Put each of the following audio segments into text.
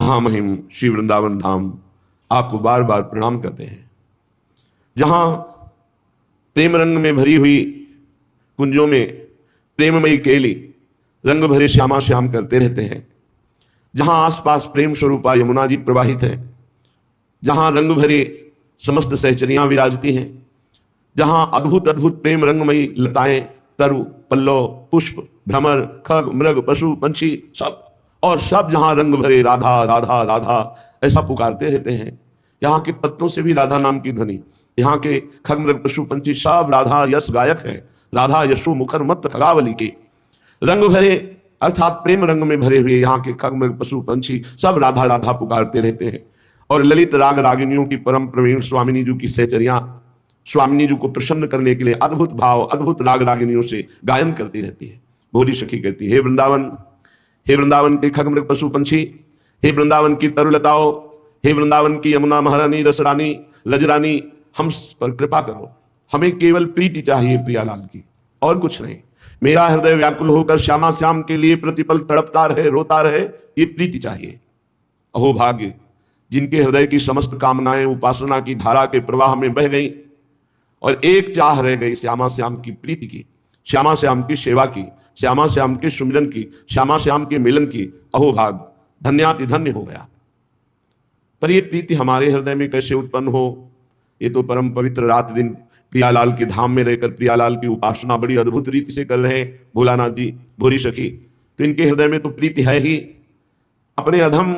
महामहिम श्री वृंदावन धाम आपको बार बार प्रणाम करते हैं, जहाँ प्रेम रंग में भरी हुई कुंजों में प्रेममयी केली रंग भरे श्यामा श्याम करते रहते हैं, जहाँ आसपास प्रेम स्वरूपा यमुना जी प्रवाहित है, जहाँ रंग भरे समस्त सहचरियाँ विराजती हैं, जहाँ अद्भुत अद्भुत प्रेम रंगमयी लताएं, तरु, पल्लव, पुष्प, भ्रमर, खग, मृग, पशु, पंछी सब, और सब जहाँ रंग भरे राधा राधा राधा ऐसा पुकारते रहते हैं। यहाँ के पत्तों से भी राधा नाम की ध्वनि, यहाँ के खग, मृग, पशु, पंछी सब राधा यश गायक है। राधा यशु मुखर मत खगावली के रंग भरे अर्थात प्रेम रंग में भरे हुए यहाँ के खग, मृग, पशु, पंछी सब राधा राधा पुकारते रहते हैं। और ललित राग रागिनियों की परम प्रवीण स्वामिनी जी की सहचरियां स्वामिनी जी को प्रसन्न करने के लिए अद्भुत भाव अद्भुत राग रागिनियों से गायन करती रहती है। भोली सखी कहती है, हे वृंदावन के खग, मृग, पशु, पंछी, हे वृंदावन की तरुलताओं, हे वृंदावन की यमुना महारानी, रसरानी, लजरानी, हम पर कृपा करो। हमें केवल प्रीति चाहिए प्रियालाल की, और कुछ नहीं। मेरा हृदय व्याकुल होकर श्यामा श्याम के लिए प्रतिपल तड़पता रहे, रोता रहे, ये प्रीति चाहिए। अहो भाग्य जिनके हृदय की समस्त कामनाएं उपासना की धारा के प्रवाह में बह गई और एक चाह रह गई श्यामा श्याम की प्रीति की, श्यामा श्याम की सेवा की, श्यामा श्याम के सुमिरन की, श्यामा श्याम के मिलन की। अहो भाग धन्याति धन्य हो गया। पर ये प्रीति हमारे हृदय में कैसे उत्पन्न हो? ये तो परम पवित्र रात दिन प्रियालाल के धाम में रहकर प्रियालाल की उपासना बड़ी अद्भुत रीति से कर रहे हैं भोलानाथ जी, भूरी सखी, तो इनके हृदय में तो प्रीति है ही। अपने अधम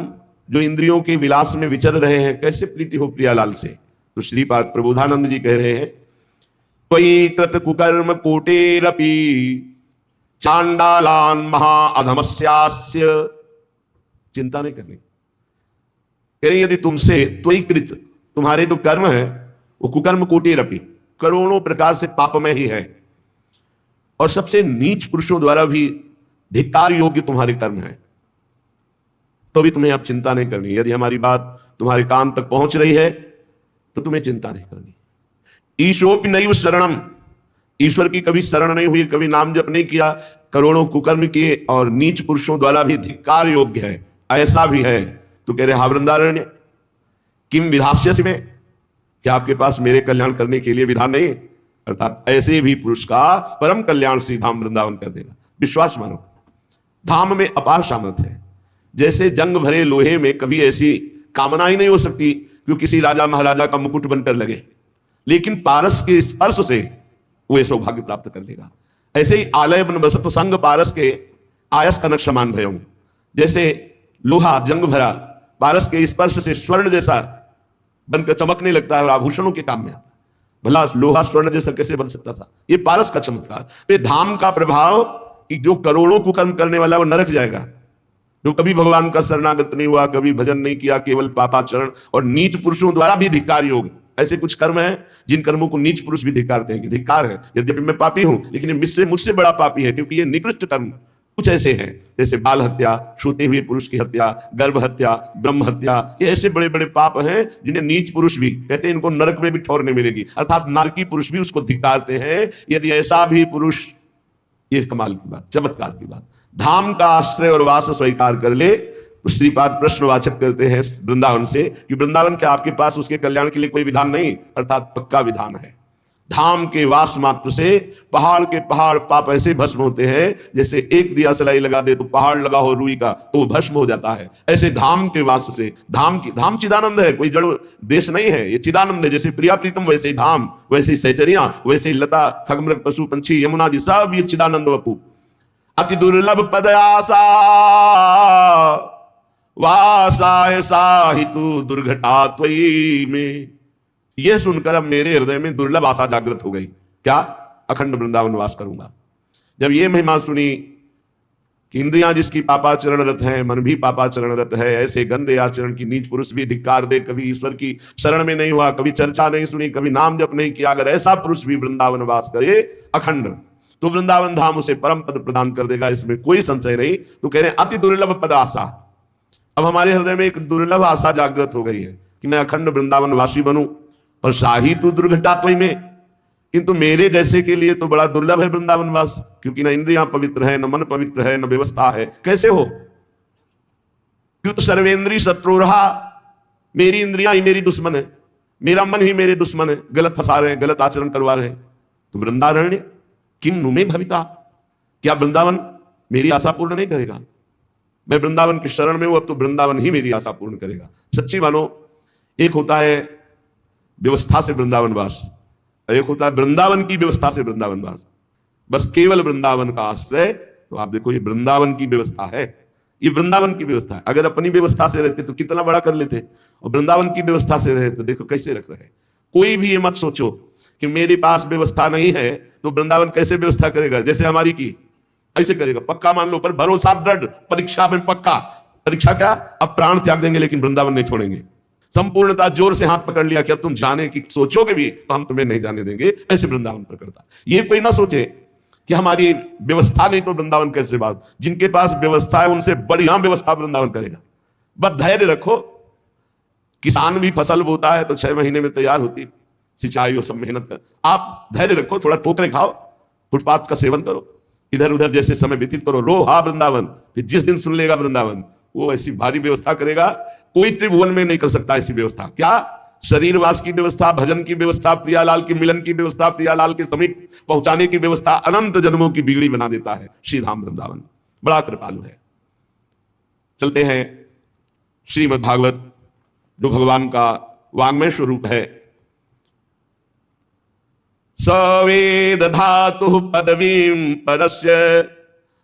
जो इंद्रियों के विलास में विचर रहे हैं, कैसे प्रीति हो प्रियालाल से? तो श्रीपाद प्रबोधानंद जी कह रहे हैं, त्वयि कृत कुकर्म कोटेरपि चांडालान महा अधमस्यास्य। चिंता नहीं करनी, कह रहे यदि तुमसे त्वयि कृत तुम्हारे जो कर्म है वो कुकर्म कोटेरपि करोड़ों प्रकार से पापमय ही है, और सबसे नीच पुरुषों द्वारा भी धिक्कार योग्य तुम्हारे कर्म है, तो भी तुम्हें अब चिंता नहीं करनी। यदि हमारी बात तुम्हारे कान तक पहुंच रही है तो तुम्हें चिंता नहीं करनी। ईशोपि नैव शरणम, ईश्वर की कभी शरण नहीं हुई, कभी नाम जप नहीं किया, करोड़ों कुकर्म किए और नीच पुरुषों द्वारा भी धिक्कार योग्य है, ऐसा भी है। तो कह रहे हा वृंदारण्य किम विधास्यसि में, क्या आपके पास मेरे कल्याण करने के लिए विधान नहीं? अर्थात ऐसे भी पुरुष का परम कल्याण श्री धाम वृंदावन कर देगा, विश्वास मानो। धाम में अपार सामर्थ्य है। जैसे जंग भरे लोहे में कभी ऐसी कामना ही नहीं हो सकती कि किसी राजा महाराजा का मुकुट बनकर लगे, लेकिन पारस के स्पर्श से वो सौभाग्य प्राप्त कर लेगा। ऐसे ही आलय बन बसत संग पारस के आयस कनक समान भयऊ, जैसे लोहा जंग भरा पारस के स्पर्श से स्वर्ण जैसा बनकर चमकने लगता है और आभूषणों के काम में आता है। भला लोहा स्वर्ण जैसा कैसे बन सकता था? ये पारस का चमत्कार। तो धाम का प्रभाव कि जो करोड़ों को कर्म करने वाला वो नरक जाएगा, जो कभी भगवान का शरणागत नहीं हुआ, कभी भजन नहीं किया, केवल पापाचरण और नीच पुरुषों द्वारा भी धिक्कार योग। ऐसे कुछ कर्म हैं जिन कर्मों को नीच पुरुष भी धिक्कारते हैं कि धिक्कार है, यद्यपि मैं पापी हूं लेकिन मुझसे बड़ा पापी है, क्योंकि ये निकृष्ट कर्म कुछ ऐसे हैं जैसे बाल हत्या, सोते हुए पुरुष की हत्या, गर्भ हत्या, ब्रह्म हत्या, ये ऐसे बड़े बड़े पाप हैं जिन्हें नीच पुरुष भी कहते हैं इनको नरक में भी ठौर नहीं मिलेगी, अर्थात नारकी पुरुष भी उसको धिक्कारते हैं। यदि ऐसा भी पुरुष, ये कमाल की बात, चमत्कार की बात, धाम का आश्रय और वास स्वीकार कर ले, तो श्रीपाद प्रश्नवाचक करते हैं वृंदावन से कि वृंदावन क्या आपके पास उसके कल्याण के लिए कोई विधान नहीं? अर्थात पक्का विधान है। धाम के वास मात्र से पहाड़ के पहाड़ पाप ऐसे भस्म होते हैं जैसे एक दिया सलाई लगा दे तो पहाड़ लगा हो रुई का तो वो भस्म हो जाता है। ऐसे धाम के वास से, धाम चिदानंद है, कोई जड़ देश नहीं है, ये चिदानंद है। जैसे प्रिया प्रीतम वैसे ही धाम, वैसे ही सहचरियां, वैसे ही लता, खगमृग, पशु पंछी, यमुना जी सब ये चिदानंद वपु। अति दुर्लभ पद आशा वासाय साहितु दुर्घटा त्वयि में। यह सुनकर अब मेरे हृदय में दुर्लभ आशा जागृत हो गई, क्या? अखंड वृंदावन वास करूंगा। जब ये महिमा सुनी कि इंद्रियां जिसकी पापाचरण रत है, मन भी पापाचरण रत है, ऐसे गंदे आचरण की नीच पुरुष भी धिक्कार दे, कभी ईश्वर की शरण में नहीं हुआ, कभी चर्चा नहीं सुनी, कभी नाम जप नहीं किया, अगर ऐसा पुरुष भी वृंदावन वास करे अखंड, तो वृंदावन धाम उसे परम पद प्रदान कर देगा, इसमें कोई संशय नहीं। तो कह रहे अति दुर्लभ पद आशा। अब हमारे हृदय में एक दुर्लभ आशा जागृत हो गई है कि मैं अखंड वृंदावन वासी बनूं, और शाही तो दुर्घटात्व में, किंतु मेरे जैसे के लिए तो बड़ा दुर्लभ है वृंदावन वास, क्योंकि न इंद्रियां पवित्र है, न मन पवित्र है, न व्यवस्था है, कैसे हो? क्युत सर्वेंद्री शत्रुरहा, मेरी इंद्रियां ही मेरी दुश्मन है, मेरा मन ही मेरे दुश्मन है, गलत फंसा रहे हैं, गलत आचरण करवा रहे हैं। तो वृंदारण्य किम नुमे भविता, क्या वृंदावन मेरी आशा पूर्ण नहीं करेगा? मैं वृंदावन की शरण में हूं, अब तो वृंदावन ही मेरी आशा पूर्ण करेगा। सच्ची मानो, एक होता है व्यवस्था से वृंदावन वास, एक होता है वृंदावन की व्यवस्था से वृंदावन वास। बस केवल वृंदावन का आश्रय। तो आप देखो, ये वृंदावन की व्यवस्था है, ये वृंदावन की व्यवस्था है। अगर अपनी व्यवस्था से रहते तो कितना बड़ा कर लेते, और वृंदावन की व्यवस्था से रहे तो देखो कैसे रख रहे हैं। कोई भी ये मत सोचो कि मेरे पास व्यवस्था नहीं है तो वृंदावन कैसे व्यवस्था करेगा, जैसे हमारी की ऐसे करेगा। पक्का मान लो, पर भरोसा दृढ़, परीक्षा में पक्का। परीक्षा क्या? अब प्राण त्याग देंगे लेकिन वृंदावन नहीं छोड़ेंगे। संपूर्णता, जोर से हाथ पकड़ लिया कि अब तुम जाने की सोचोगे भी तो हम तुम्हें नहीं जाने देंगे, ऐसे वृंदावन पर करता। ये कोई ना सोचे कि हमारी व्यवस्था नहीं तो वृंदावन कैसे बात। जिनके पास व्यवस्था है उनसे बढ़िया व्यवस्था वृंदावन करेगा। बस धैर्य रखो। किसान भी फसल बोता है तो 6 महीने में तैयार होती, सिंचाई और सब मेहनत कर। आप धैर्य रखो, थोड़ा ठोकरें खाओ, फुटपाथ का सेवन करो, इधर उधर जैसे समय व्यतीत करो, रो हा वृंदावन। फिर जिस दिन सुन लेगा वृंदावन, वो ऐसी भारी व्यवस्था करेगा, कोई त्रिभुवन में नहीं कर सकता ऐसी व्यवस्था। क्या? शरीरवास की व्यवस्था, भजन की व्यवस्था, प्रियालाल के मिलन की व्यवस्था, प्रियालाल के समीप पहुंचाने की व्यवस्था, अनंत जन्मों की बिगड़ी बना देता है श्री राम वृंदावन। बड़ा कृपालु है। चलते हैं श्रीमद् भागवत, जो भगवान का वाङ्मय स्वरूप है। सवेद धातु पदवीं परस्य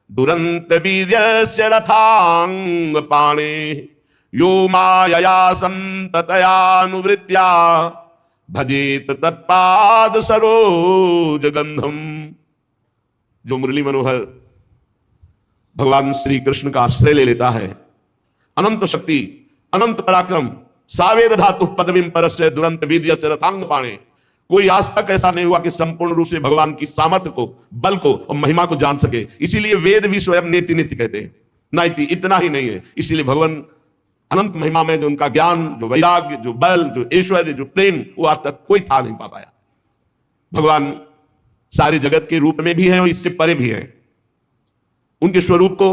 दुरंत वीर्यस्य रथांग पाणे यो मायया संततयानुवृत्त्या भजेत तत्पाद सरोज गंधम। जो मुरली मनोहर भगवान श्री कृष्ण का आश्रय ले लेता है, अनंत शक्ति, अनंत पराक्रम, सावेद धातु पदवीं परस्य दुरंत वीर्यस्य रथांग पाणे। कोई आज तक ऐसा नहीं हुआ कि संपूर्ण रूप से भगवान की सामर्थ्य को, बल को और महिमा को जान सके। इसीलिए वेद भी स्वयं नेति नेति कहते हैं। नाइति इतना ही नहीं है, इसीलिए भगवान अनंत महिमा में जो उनका ज्ञान, जो वैराग्य, जो बल, जो ऐश्वर्य, जो प्रेम, वो आज तक कोई था नहीं पा पाया। भगवान सारे जगत के रूप में भी है और इससे परे भी है। उनके स्वरूप को,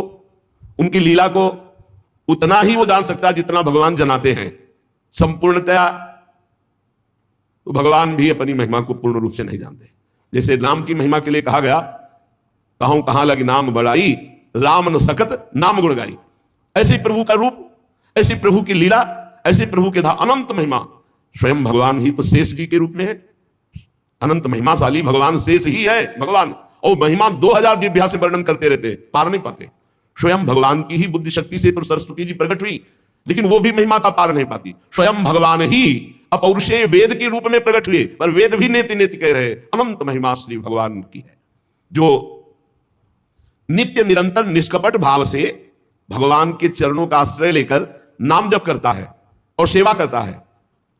उनकी लीला को उतना ही वो जान सकता है जितना भगवान जनाते हैं संपूर्णतया। तो भगवान भी अपनी महिमा को पूर्ण रूप से नहीं जानते। जैसे नाम की महिमा के लिए कहा गया, कहूं कहां लगी नाम बड़ाई, राम न सकत नाम गुण गाई। ऐसे प्रभु का रूप, ऐसी प्रभु की लीला, ऐसे प्रभु के अनंत महिमा। स्वयं भगवान ही तो शेष जी के रूप में है। अनंत महिमाशाली भगवान शेष ही है भगवान, और महिमा 2000 दिव्या से वर्णन करते रहते, पार नहीं पाते। स्वयं भगवान की ही बुद्धि शक्ति से तो सरस्वती जी प्रकट हुई, लेकिन वो भी महिमा का पार नहीं पाती। स्वयं भगवान ही अपौरुषेय वेद के रूप में प्रकट हुए, पर वेद भी नेति नेति कह रहे। अनंत महिमा श्री भगवान की है, जो नित्य निरंतर निष्कपट भाव से भगवान के चरणों का आश्रय लेकर नाम जप करता है और सेवा करता है।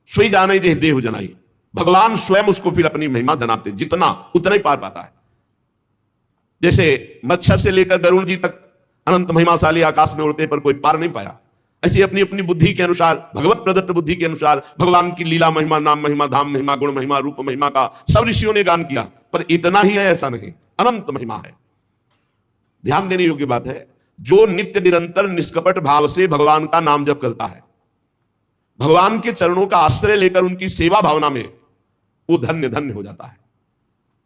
सोई जाने जे देह जनाई, भगवान स्वयं उसको फिर अपनी महिमा जनाते, जितना उतना ही पार पाता है। जैसे मच्छर से लेकर गरुड़ जी तक अनंत महिमाशाली आकाश में उड़ते, पर कोई पार नहीं पाया। ऐसी अपनी अपनी बुद्धि के अनुसार, भगवत प्रदत्त बुद्धि के अनुसार भगवान की लीला महिमा, नाम महिमा, धाम महिमा, गुण महिमा, रूप महिमा का सब ऋषियों ने गान किया, पर इतना ही है ऐसा नहीं, अनंत महिमा है। ध्यान देने योग्य बात है, जो नित्य निरंतर निष्कपट भाव से भगवान का नाम जप करता है, भगवान के चरणों का आश्रय लेकर उनकी सेवा भावना में, वो धन्य धन्य हो जाता है।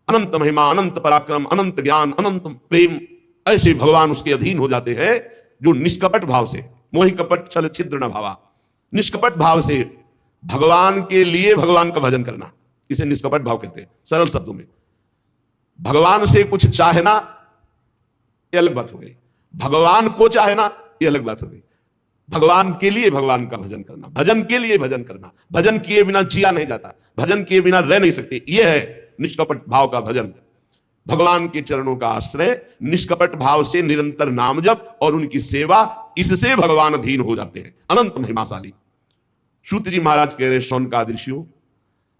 अनंत महिमा, अनंत पराक्रम, अनंत ज्ञान, अनंत प्रेम, ऐसे भगवान उसके अधीन हो जाते हैं। जो निष्कपट भाव से, मोहि कपट छल छिद्र न भावा, निष्कपट भाव से भगवान के लिए भगवान का भजन करना, इसे निष्कपट भाव कहते हैं। सरल शब्दों में, भगवान से कुछ चाहना ये अलग बात हो गई, भगवान को चाहना ये अलग बात हो गई। भगवान के लिए भगवान का भजन करना, भजन के लिए भजन करना, भजन किए बिना जिया नहीं जाता, भजन किए बिना रह नहीं सकते, यह है निष्कपट भाव का भजन। भगवान के चरणों का आश्रय, निष्कपट भाव से निरंतर नाम जप और उनकी सेवा, इससे भगवान अधीन हो जाते हैं। अनंत महिमाशाली। सूत जी महाराज कह रहे, शौनकादि ऋषियों,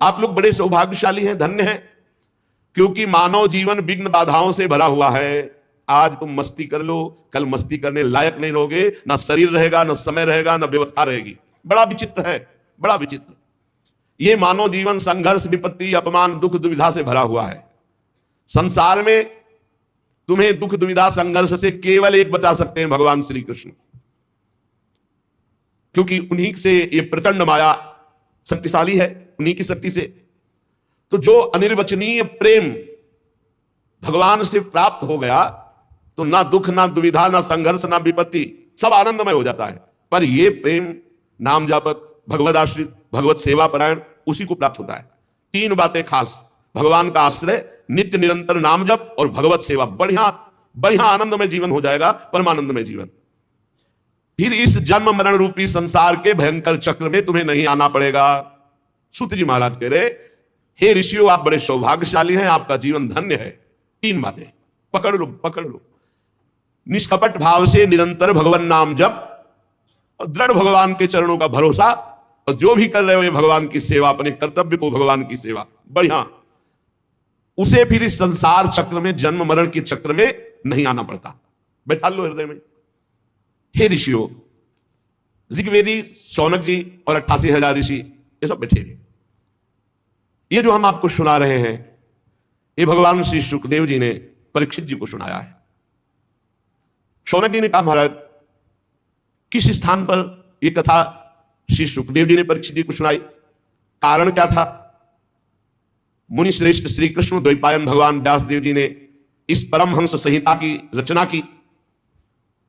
आप लोग बड़े सौभाग्यशाली हैं, धन्य हैं, क्योंकि मानव जीवन विघ्न बाधाओं से भरा हुआ है। आज तुम मस्ती कर लो, कल मस्ती करने लायक नहीं रहोगे, ना शरीर रहेगा, ना समय रहेगा, ना व्यवस्था रहेगी। बड़ा विचित्र है, बड़ा विचित्र। ये मानव जीवन संघर्ष, विपत्ति, अपमान, दुख, दुविधा से भरा हुआ है। संसार में तुम्हें दुख, दुविधा, संघर्ष से केवल एक बचा सकते हैं, भगवान श्री कृष्ण। क्योंकि उन्हीं से ये प्रचंड माया शक्तिशाली है, उन्हीं की शक्ति से। तो जो अनिर्वचनीय प्रेम भगवान से प्राप्त हो गया तो ना दुख, ना दुविधा, ना संघर्ष, ना विपत्ति, सब आनंदमय हो जाता है। पर ये प्रेम नाम जापक, भगवद आश्रित, भगवत सेवा परायण, उसी को प्राप्त होता है। तीन बातें खास: भगवान का आश्रय, नित्य निरंतर नाम जप और भगवत सेवा। बढ़िया बढ़िया आनंदमय जीवन हो जाएगा, परमानंदमय जीवन। फिर इस जन्म मरण रूपी संसार के भयंकर चक्र में तुम्हें नहीं आना पड़ेगा। सूत जी महाराज कह रहे, हे ऋषियों, आप बड़े सौभाग्यशाली हैं, आपका जीवन धन्य है। तीन बातें पकड़ लो, पकड़ लो। निष्कपट भाव से निरंतर भगवान नाम जप और दृढ़ भगवान के चरणों का भरोसा, और जो भी कर रहे हो ये भगवान की सेवा, अपने कर्तव्य को भगवान की सेवा, बढ़िया। उसे फिर इस संसार चक्र में, जन्म मरण के चक्र में नहीं आना पड़ता। बैठा लो हृदय में। हे ऋषियों, ऋग्वेदी शौनक जी और 88,000 ऋषि ये सब बैठे हैं। ये जो हम आपको सुना रहे हैं, ये भगवान श्री सुखदेव जी ने परीक्षित जी को सुनाया है। शौनक जी ने कहा, महाराज किस स्थान पर यह कथा श्री सुखदेव जी ने परीक्षित जी को सुनाई? कारण क्या था? मुनि श्रेष्ठ श्री कृष्ण द्वैपायन भगवान व्यासदेव जी ने इस परमहंस संहिता की रचना की।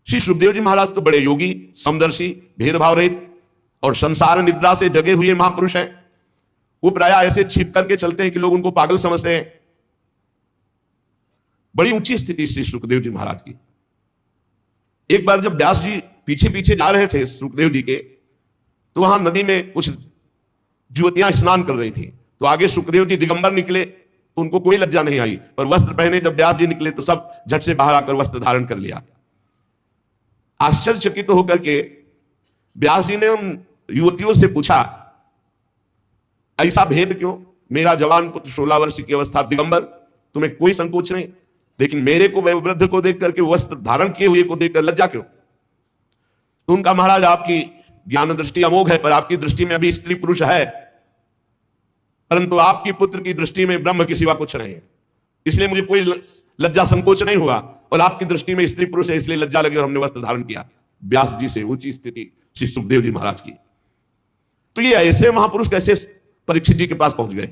श्री सुखदेव जी महाराज तो बड़े योगी, समदर्शी, भेदभाव रहित और संसार निद्रा से जगे हुए महापुरुष हैं। वो प्रायः ऐसे छिप करके चलते हैं कि लोग उनको पागल समझते हैं। बड़ी ऊंची स्थिति श्री सुखदेव जी महाराज की। एक बार जब व्यास जी पीछे पीछे जा रहे थे सुखदेव जी के, तो वहां नदी में कुछ युवतियां स्नान कर रही थी। तो आगे सुखदेव जी दिगंबर निकले तो उनको कोई लज्जा नहीं आई, पर वस्त्र पहने जब व्यास जी निकले तो सब झट से बाहर आकर वस्त्र धारण कर लिया। आश्चर्यचकित होकर के व्यास जी ने उन युवतियों से पूछा, ऐसा भेद क्यों? मेरा जवान पुत्र 16 वर्ष की अवस्था दिगंबर, तुम्हें कोई संकोच नहीं, लेकिन मेरे को, वयोवृद्ध को देख करके, वस्त्र धारण किए हुए को देखकर लज्जा क्यों? तो उनका, महाराज आपकी ज्ञान दृष्टि अमोघ है, पर आपकी दृष्टि में अभी स्त्री पुरुष है, परंतु आपकी पुत्र की दृष्टि में ब्रह्म के सिवा कुछ नहीं है, इसलिए मुझे कोई लज्जा संकोच नहीं हुआ। और आपकी दृष्टि में स्त्री पुरुष है, इसलिए लज्जा लगी और हमने वस्त्र धारण किया। व्यास जी से ऊंची स्थिति श्री सुखदेव जी महाराज की। तो ये ऐसे महापुरुष कैसे परीक्षित जी के पास पहुंच गए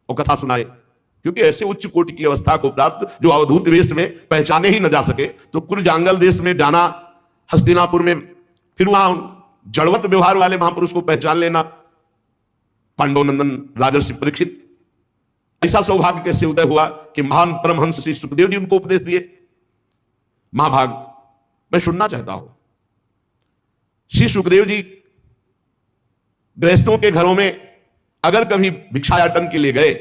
और कथा सुनाए? क्योंकि ऐसे उच्च कोटि की अवस्था को प्राप्त, जो अवधूत वेश में पहचाने ही न जा सके, तो कुरजांगल देश में जाना, हस्तिनापुर में, फिर वहां जड़वत व्यवहार वाले महापुरुष को पहचान लेना, पांडवनंदन राजर्षि परीक्षित, ऐसा सौभाग्य कैसे उदय हुआ कि महान परमहंस श्री सुखदेव जी उनको उपदेश दिए। महाभाग मैं सुनना चाहता हूं। श्री सुखदेव जी गृहस्थों के घरों में अगर कभी भिक्षाटन के लिए गए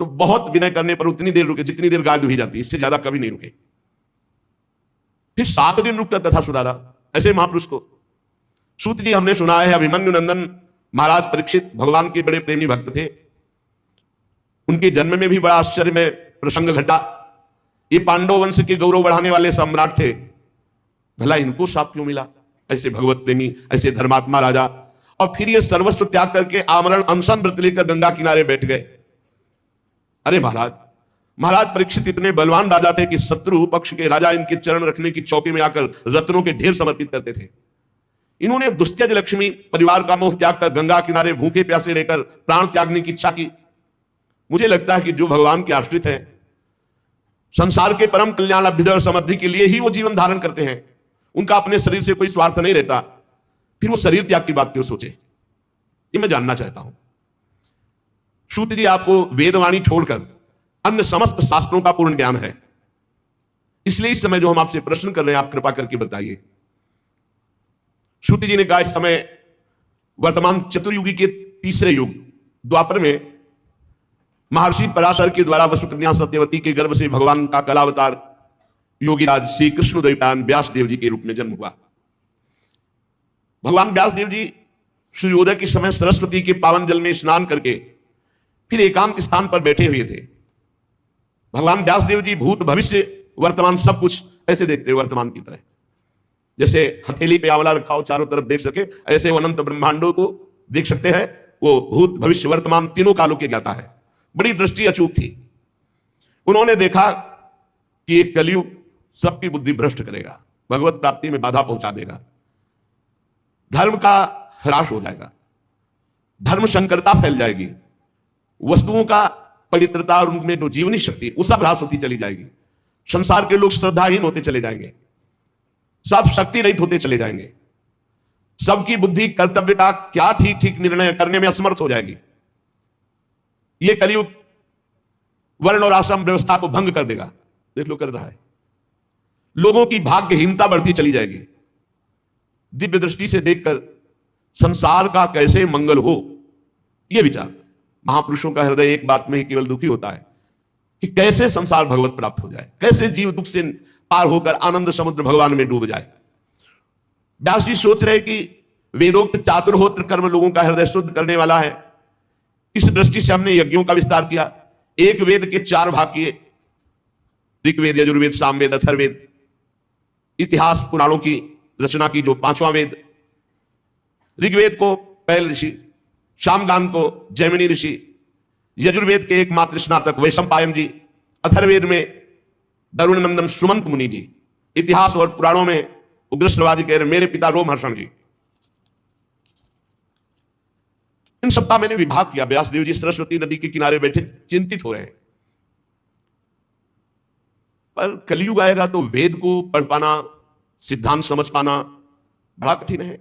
तो बहुत विनय करने पर उतनी देर रुके जितनी देर गाय दुही जाती, इससे ज्यादा कभी नहीं रुके। फिर 7 दिन रुककर कथा सुनाना ऐसे महापुरुष को। सूत जी हमने सुना है, अभिमन्यु नंदन महाराज परीक्षित भगवान के बड़े प्रेमी भक्त थे। उनके जन्म में भी बड़ा आश्चर्य में प्रसंग घटा। ये पांडव वंश के गौरव बढ़ाने वाले सम्राट थे, भला इनको शाप क्यों मिला? ऐसे भगवत प्रेमी, ऐसे धर्मात्मा राजा। और फिर ये सर्वस्व त्याग करके आमरण अनशन व्रत लेकर गंगा किनारे बैठ गए। अरे महाराज परीक्षित इतने बलवान राजा थे कि शत्रु पक्ष के राजा इनके चरण रखने की चौकी में आकर रत्नों के ढेर समर्पित करते थे। इन्होंने दुस्त्यज लक्ष्मी परिवार का मोह त्याग कर गंगा किनारे भूखे प्यासे रहकर प्राण त्यागने की इच्छा की। मुझे लगता है कि जो भगवान के आश्रित हैं, संसार के परम कल्याण, अभ्युदय और समृद्धि के लिए ही वो जीवन धारण करते हैं। उनका अपने शरीर से कोई स्वार्थ नहीं रहता, फिर वो शरीर त्याग की बात क्यों सोचे? ये मैं जानना चाहता हूं। सूत जी आपको वेदवाणी छोड़कर अन्य समस्त शास्त्रों का पूर्ण ज्ञान है, इसलिए इस समय जो हम आपसे प्रश्न कर रहे हैं, आप कृपा करके बताइए। सूत जी ने कहा, इस समय वर्तमान चतुर्युगी के तीसरे युग द्वापर में महर्षि पराशर के द्वारा वसुकन्या सत्यवती के गर्भ से भगवान का कलावतार योगीराज श्री कृष्ण द्वैपायन व्यासदेव जी के रूप में जन्म हुआ। भगवान व्यासदेव जी सूर्योदय के समय सरस्वती के पावन जल में स्नान करके फिर एकांत स्थान पर बैठे हुए थे। भगवान व्यासदेव जी भूत भविष्य वर्तमान सब कुछ ऐसे देखते हैं, वर्तमान की तरह। जैसे हथेली पे आंवला रखा हो, चारों तरफ देख सके, ऐसे वो अनंत ब्रह्मांडों को देख सकते हैं। वो भूत भविष्य वर्तमान तीनों कालों के ज्ञाता है। बड़ी दृष्टि अचूक थी। उन्होंने देखा कि एक कलयुग सबकी बुद्धि भ्रष्ट करेगा, भगवत प्राप्ति में बाधा पहुंचा देगा, धर्म का ह्रास हो जाएगा, धर्म संकरता फैल जाएगी, वस्तुओं का पवित्रता और उनमें जो जीवनी शक्ति वो सब ह्रास होती चली जाएगी। संसार के लोग श्रद्धाहीन होते चले जाएंगे, सब शक्ति रहित होते चले जाएंगे, सबकी बुद्धि कर्तव्य का क्या ठीक ठीक निर्णय करने में असमर्थ हो जाएगी। यह कलयुग वर्ण और आश्रम व्यवस्था को भंग कर देगा। देख लो कर रहा है। लोगों की भाग्यहीनता बढ़ती चली जाएगी। दिव्य दृष्टि से देखकर संसार का कैसे मंगल हो, यह विचार महापुरुषों का हृदय एक बात में ही केवल दुखी होता है कि कैसे संसार भगवत प्राप्त हो जाए, कैसे जीव दुख से पार होकर आनंद समुद्र भगवान में डूब जाए। व्यास जी सोच रहे कि वेदोक्त चातुर्होत्र कर्म लोगों का हृदय शुद्ध करने वाला है। इस दृष्टि से हमने यज्ञों का विस्तार किया। एक वेद के 4 भाग किए, ऋग्वेद, यजुर्वेद, सामवेद, अथर्ववेद। इतिहास पुराणों की रचना की जो 5वां वेद। ऋग्वेद को पैल ऋषि, शामगान को जैमिनी ऋषि, यजुर्वेद के एकमात्र स्नातक वैशंपायन जी, अथर्ववेद में दरुण नंदन सुमंत मुनि जी, इतिहास और पुराणों में उग्रश्रवादी कह रहे मेरे पिता रोमहर्षण जी। इन सबका मैंने विभाग किया। व्यासदेव जी सरस्वती नदी के किनारे बैठे चिंतित हो रहे हैं। पर कलयुग आएगा तो वेद को पढ़ पाना, सिद्धांत समझ पाना बड़ा कठिन है।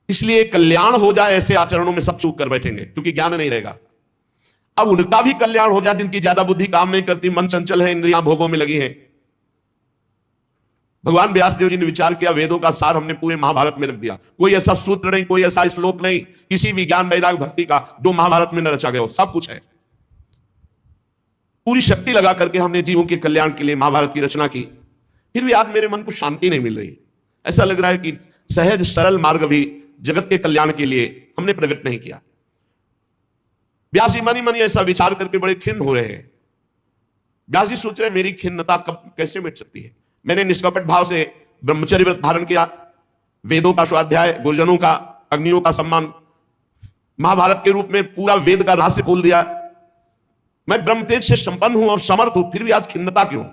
इसलिए कल्याण हो जाए ऐसे आचरणों में सब चूक कर बैठेंगे, क्योंकि ज्ञान नहीं रहेगा। अब उनका भी कल्याण हो जाए जिनकी ज्यादा बुद्धि काम नहीं करती, मन चंचल है, इंद्रियां भोगों में लगी हैं। भगवान व्यासदेव जी ने विचार किया, वेदों का सार हमने पूरे महाभारत में रख दिया। कोई ऐसा सूत्र नहीं, कोई ऐसा श्लोक नहीं, किसी भी ज्ञान वैराग्य भक्ति का जो महाभारत में न रचा गया हो, सब कुछ है। पूरी शक्ति लगा करके हमने जीवों के कल्याण के लिए महाभारत की रचना की। फिर भी आज मेरे मन को शांति नहीं मिल रही। ऐसा लग रहा है कि सहज सरल मार्ग भी जगत के कल्याण के लिए हमने प्रकट नहीं किया। व्यास जी मनी मनी ऐसा विचार करके बड़े खिन्न हो रहे हैं। व्यास जी सोच रहे मेरी खिन्नता कब कैसे मिट सकती है। मैंने निष्कपट भाव से ब्रह्मचर्य व्रत धारण किया, वेदों का स्वाध्याय, गुरुजनों का, अग्नियों का सम्मान, महाभारत के रूप में पूरा वेद का रहस्य खोल दिया। मैं ब्रह्मतेज से संपन्न हूं और समर्थ हूं, फिर भी आज खिन्नता क्यों?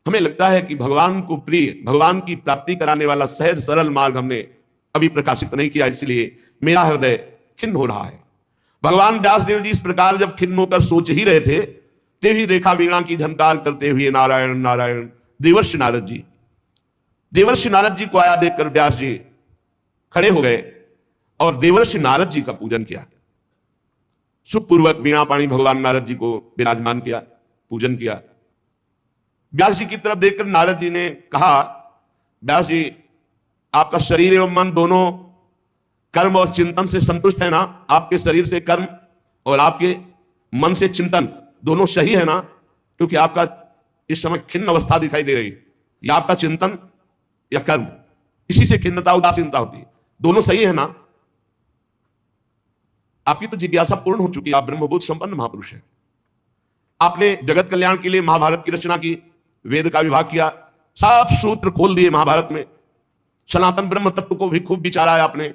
हमें लगता है कि भगवान को प्रिय, भगवान की प्राप्ति कराने वाला सहज सरल मार्ग हमने अभी प्रकाशित नहीं किया, इसलिए मेरा हृदय खिन्न हो रहा है। भगवान व्यासदेव जी इस प्रकार जब खिन्न होकर सोच ही रहे थे, तभी देखा वीणा की झनकार करते हुए नारायण नारायण देवर्षि नारद जी। देवर्षि नारद जी को आया देखकर व्यास जी खड़े हो गए और देवर्षि नारद जी का पूजन किया। सुखपूर्वक वीणा पाणी भगवान नारद जी को विराजमान किया, पूजन किया। व्यास जी की तरफ देखकर नारद जी ने कहा, व्यास जी आपका शरीर एवं मन दोनों कर्म और चिंतन से संतुष्ट है ना? आपके शरीर से कर्म और आपके मन से चिंतन दोनों सही है ना? क्योंकि आपका इस समय खिन्न अवस्था दिखाई दे रही, या आपका चिंतन या कर्म, इसी से खिन्नता उदासीनता होती है। दोनों सही है ना? आपकी तो जिज्ञासा पूर्ण हो चुकी है, आप ब्रह्मबोध संपन्न महापुरुष हैं। आपने जगत कल्याण के लिए महाभारत की रचना की, वेद का विभाग किया, सब सूत्र खोल दिए महाभारत में। सनातन ब्रह्म तत्व को भी खूब विचारा है आपने,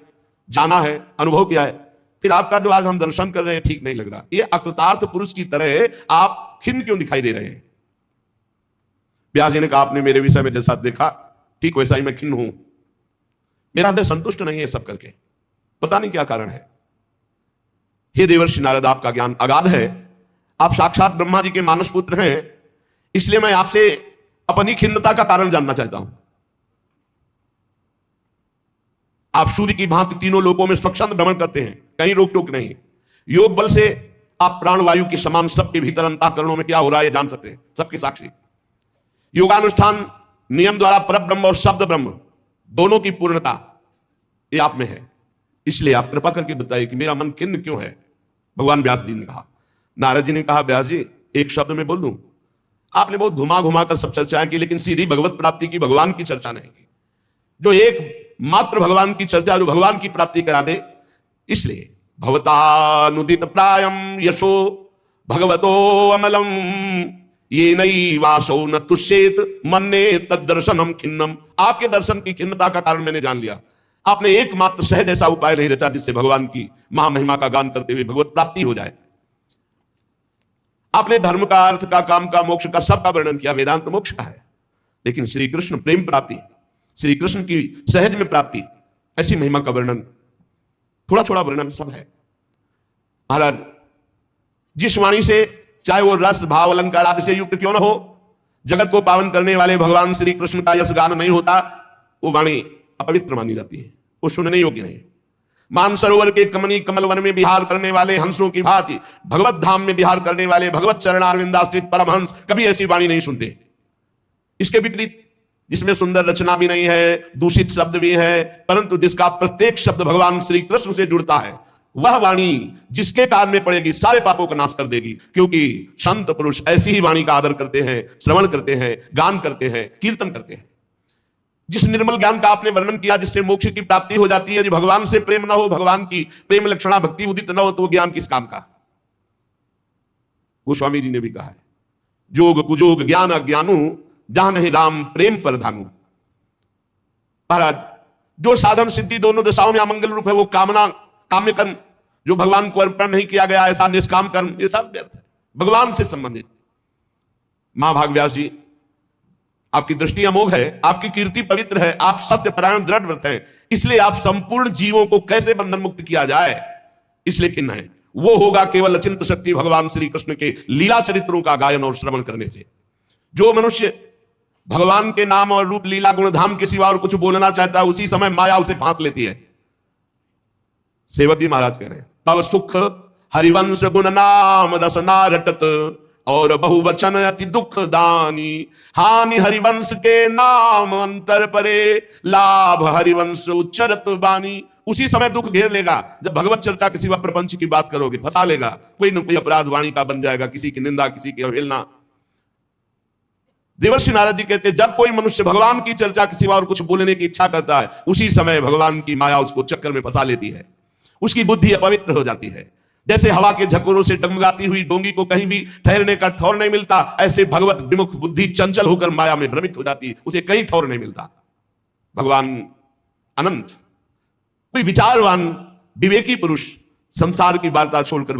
जाना है, अनुभव किया है। फिर आपका जो आज हम दर्शन कर रहे हैं ठीक नहीं लग रहा। ये अकृतार्थ पुरुष की तरह आप खिन्न क्यों दिखाई दे रहे हैं? व्यास जी ने कहा, आपने मेरे विषय में जैसा देखा ठीक वैसा ही मैं खिन्न हूं। मेरा हृदय संतुष्ट नहीं है सब करके, पता नहीं क्या कारण है। हे देवर्षि नारद, आपका ज्ञान अगाध है, आप साक्षात ब्रह्मा जी के मानस पुत्र हैं, इसलिए मैं आपसे अपनी खिन्नता का कारण जानना चाहता हूं। आप सूर्य की भांति तीनों लोकों में स्वच्छंद भ्रमण करते हैं, कहीं रोक टोक नहीं। योग बल से आप प्राणवायु के समान सबके भीतर अंतःकरणों में क्या हो रहा है जान सकते हैं, सबके साक्षी। योगानुष्ठान नियम द्वारा परब्रह्म और शब्द ब्रह्म दोनों की पूर्णता ये आप में है। इसलिए आप कृपा करके बताइए कि मेरा मन खिन्न क्यों है? भगवान व्यास जी ने कहा। नारद जी ने कहा, व्यास जी एक शब्द में बोल दूं, आपने बहुत घुमा घुमा कर सब चर्चाएं की, लेकिन सीधी भगवत प्राप्ति की, भगवान की चर्चा नहीं की। जो एक मात्र भगवान की चर्चा जो भगवान की प्राप्ति करा दे। इसलिए भवतानुदित प्रायम यशो भगवतो अमलम ये नई वासो न तुष्येत मन्ने तद दर्शनम खिन्नम। आपके दर्शन की खिन्नता का कारण मैंने जान लिया। आपने एकमात्र सहज ऐसा उपाय नहीं रचा जिससे भगवान की महामहिमा का गान करते हुए भगवत प्राप्ति हो जाए। आपने धर्म का, अर्थ का, काम का, मोक्ष का सबका वर्णन किया, वेदांत मोक्ष का है, लेकिन श्री कृष्ण प्रेम प्राप्ति, श्री कृष्ण की सहज में प्राप्ति, ऐसी महिमा का वर्णन, थोड़ा थोड़ा वर्णन सब है। महाराज, जिस वाणी से, चाहे वो रस भाव अलंकार आदि से युक्त क्यों ना हो, जगत को पावन करने वाले भगवान श्री कृष्ण का यश गान नहीं होता, वो वाणी अपवित्र मानी जाती है, वो सुनने योग्य नहीं। मानसरोवर के कमनी कमल वन में विहार करने वाले हंसों की भांति भगवत धाम में विहार करने वाले भगवत चरणारविंदाश्रित परमहंस कभी ऐसी वाणी नहीं सुनते। इसके विपरीत, जिसमें सुंदर रचना भी नहीं है, दूषित शब्द भी है, परंतु जिसका प्रत्येक शब्द भगवान श्री कृष्ण से जुड़ता है, वह वाणी जिसके कान में पड़ेगी सारे पापों का नाश कर देगी। क्योंकि संत पुरुष ऐसी ही वाणी का आदर करते हैं, श्रवण करते हैं, गान करते हैं, कीर्तन करते हैं। जिस निर्मल ज्ञान का आपने वर्णन किया, जिससे मोक्ष की प्राप्ति हो जाती है, यदि भगवान से प्रेम ना हो, भगवान की प्रेम लक्षणा भक्ति उदित न हो, तो ज्ञान किस काम का। गोस्वामी जी ने भी कहा है, जोग कुजोग ज्ञान अज्ञानू, जहां नहीं राम प्रेम पर धानु। महाराज, जो साधन सिद्धि दोनों दशाओं में अमंगल रूप है, वो कामना, काम्य कर्म जो भगवान को अर्पण नहीं किया गया, ऐसा निष्काम कर्म, ये सब व्यर्थ है, भगवान से संबंधित। मां भागव्यास जी, आपकी दृष्टि अमोघ है, आपकी कीर्ति पवित्र है, आप सत्यपरायण दृढ़ व्रत हैं, इसलिए आप संपूर्ण जीवों को कैसे बंधन मुक्त किया जाए, इसलिए खिन्न है। वो होगा केवल अचिंत शक्ति भगवान श्री कृष्ण के लीला चरित्रों का गायन और श्रवण करने से। जो मनुष्य भगवान के नाम और रूप लीला गुणधाम के सिवा और कुछ बोलना चाहता है, उसी समय माया उसे फांस लेती है। सेवक जी महाराज कह रहे हैं, तब सुख हरिवंश गुण नाम रसना रटत, और बहुवचन अति दुख दानी, हानि हरिवंश के नाम अंतर परे, लाभ हरिवंश उच्चरत बानी। उसी समय दुख घेर लेगा जब भगवत चर्चा किसी व प्रपंच की बात करोगे, फंसा लेगा, कोई न कोई अपराध वाणी का बन जाएगा, किसी की निंदा, किसी की अवहेलना। देवर्षि नारद जी कहते, जब कोई मनुष्य भगवान की चर्चा के सिवा और कुछ बोलने की इच्छा करता है, उसी समय भगवान की माया उसको चक्कर में फंसा लेती है, उसकी बुद्धि अपवित्र हो जाती है। जैसे हवा के झकोरों से डगमगाती हुई डोंगी को कहीं भी ठहरने का ठौर नहीं मिलता, ऐसे भगवत विमुख बुद्धि चंचल होकर माया में भ्रमित हो जाती, उसे कहीं ठौर नहीं मिलता। भगवान अनंत, कोई विचारवान विवेकी पुरुष संसार की वार्ता छोड़कर